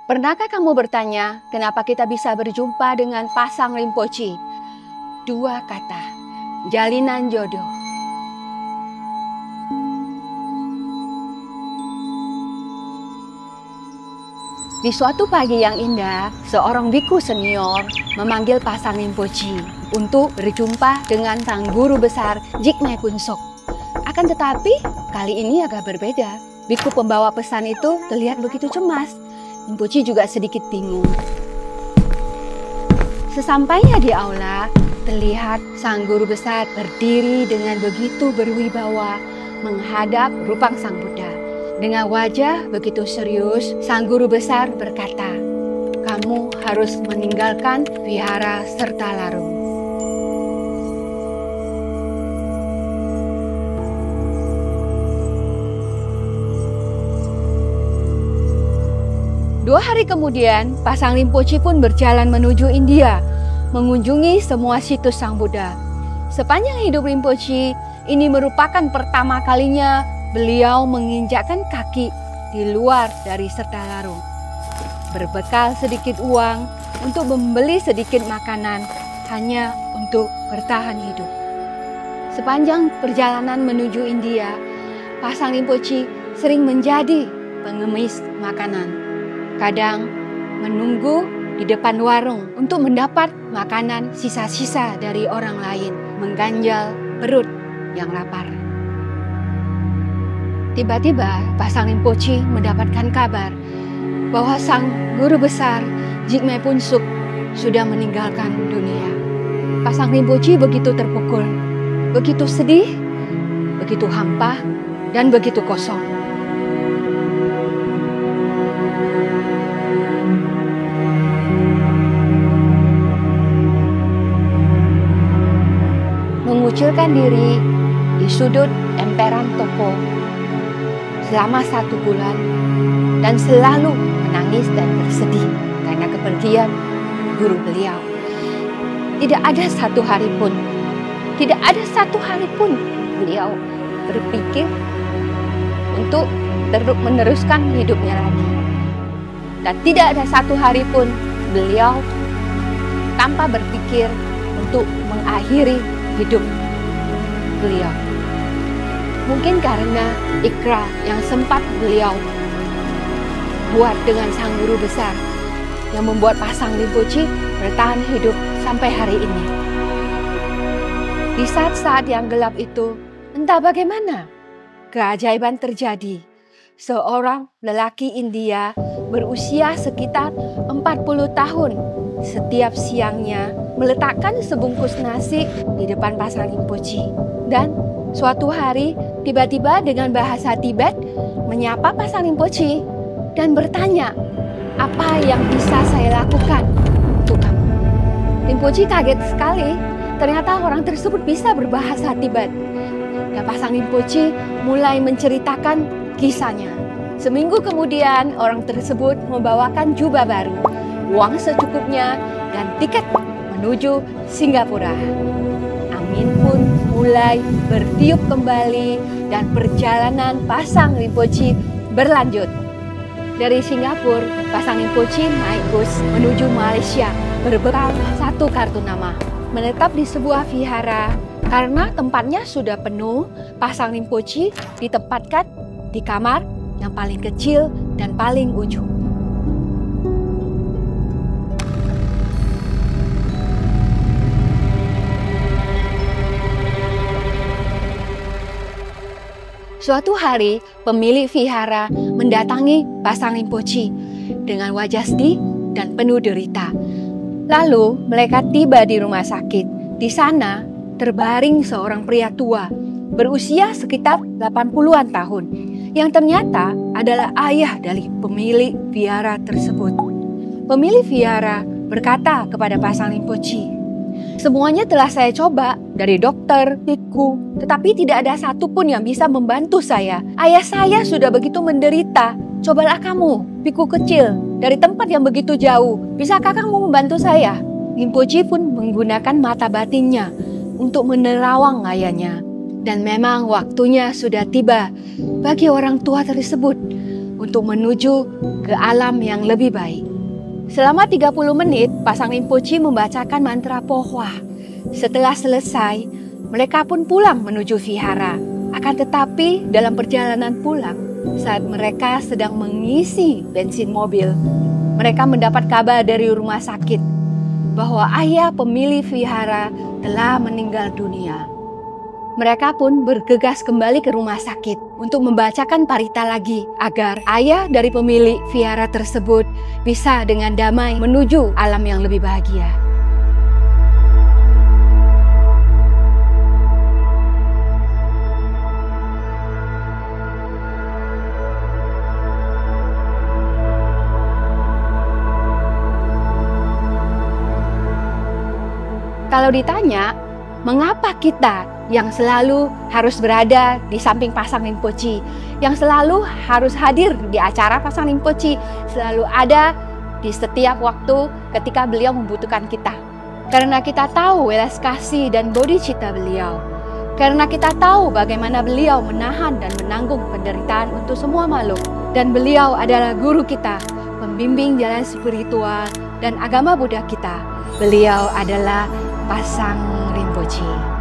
Pernahkah kamu bertanya kenapa kita bisa berjumpa dengan Pasang Rinpoche? 2 kata, jalinan jodoh. Di suatu pagi yang indah, seorang biku senior memanggil Pasang Rinpoche untuk berjumpa dengan sang guru besar Jigme Punsok. Akan tetapi, kali ini agak berbeda. Biku pembawa pesan itu terlihat begitu cemas. Rinpoche juga sedikit bingung. Sesampainya di aula, terlihat sang guru besar berdiri dengan begitu berwibawa menghadap rupang sang Buddha. Dengan wajah begitu serius, sang guru besar berkata, "Kamu harus meninggalkan vihara serta larung." Dua hari kemudian, Pasang Rinpoche pun berjalan menuju India, mengunjungi semua situs Sang Buddha. Sepanjang hidup Rinpoche, ini merupakan pertama kalinya beliau menginjakkan kaki di luar dari Sertalarung. Berbekal sedikit uang untuk membeli sedikit makanan, hanya untuk bertahan hidup. Sepanjang perjalanan menuju India, Pasang Rinpoche sering menjadi pengemis makanan. Kadang menunggu di depan warung untuk mendapat makanan sisa-sisa dari orang lain, mengganjal perut yang lapar. Tiba-tiba Pasang Rinpoche mendapatkan kabar bahwa sang guru besar Jigme Punsok sudah meninggalkan dunia. Pasang Rinpoche begitu terpukul, begitu sedih, begitu hampa, dan begitu kosong. Mengucilkan diri di sudut emperan toko selama 1 bulan dan selalu menangis dan bersedih karena kepergian guru beliau. Tidak ada satu hari pun beliau berpikir untuk meneruskan hidupnya lagi. Dan tidak ada satu hari pun beliau tanpa berpikir untuk mengakhiri hidup beliau. Mungkin karena ikrar yang sempat beliau buat dengan sang guru besar yang membuat Pasang Rinpoche bertahan hidup sampai hari ini. Di saat-saat yang gelap itu, entah bagaimana keajaiban terjadi. Seorang lelaki India berusia sekitar 40 tahun setiap siangnya meletakkan sebungkus nasi di depan Pasang Rinpoche. Dan suatu hari tiba-tiba dengan bahasa Tibet menyapa Pasang Rinpoche dan bertanya, "Apa yang bisa saya lakukan untuk kamu?" Rinpoche kaget sekali, ternyata orang tersebut bisa berbahasa Tibet. Dan Pasang Rinpoche mulai menceritakan kisahnya. Seminggu kemudian orang tersebut membawakan jubah baru, uang secukupnya, dan tiket menuju Singapura. Angin pun mulai bertiup kembali dan perjalanan Pasang Rinpoche berlanjut. Dari Singapura, Pasang Rinpoche naik bus menuju Malaysia berbekal 1 kartu nama. Menetap di sebuah vihara karena tempatnya sudah penuh, Pasang Rinpoche ditempatkan di kamar yang paling kecil dan paling ujung. Suatu hari, pemilik vihara mendatangi Pasang Rinpoche dengan wajah sedih dan penuh derita. Lalu, mereka tiba di rumah sakit. Di sana, terbaring seorang pria tua, berusia sekitar 80-an tahun, yang ternyata adalah ayah dari pemilik vihara tersebut. Pemilik vihara berkata kepada Pasang Rinpoche, "Semuanya telah saya coba, dari dokter, biku, tetapi tidak ada satupun yang bisa membantu saya. Ayah saya sudah begitu menderita. Cobalah kamu, biku kecil, dari tempat yang begitu jauh. Bisakah kamu membantu saya?" Rinpoche pun menggunakan mata batinnya untuk menerawang ayahnya. Dan memang waktunya sudah tiba bagi orang tua tersebut untuk menuju ke alam yang lebih baik. Selama 30 menit, Pasang Rinpoche membacakan mantra Pohwa. Setelah selesai, mereka pun pulang menuju vihara. Akan tetapi dalam perjalanan pulang, saat mereka sedang mengisi bensin mobil, mereka mendapat kabar dari rumah sakit bahwa ayah pemilik vihara telah meninggal dunia. Mereka pun bergegas kembali ke rumah sakit untuk membacakan parita lagi agar ayah dari pemilik vihara tersebut bisa dengan damai menuju alam yang lebih bahagia. Kalau ditanya, mengapa kita yang selalu harus berada di samping Pasang Rinpoche, yang selalu harus hadir di acara Pasang Rinpoche, selalu ada di setiap waktu ketika beliau membutuhkan kita? Karena kita tahu welas kasih dan bodhicitta beliau. Karena kita tahu bagaimana beliau menahan dan menanggung penderitaan untuk semua makhluk. Dan beliau adalah guru kita, pembimbing jalan spiritual dan agama Buddha kita. Beliau adalah Pasang Rinpoche.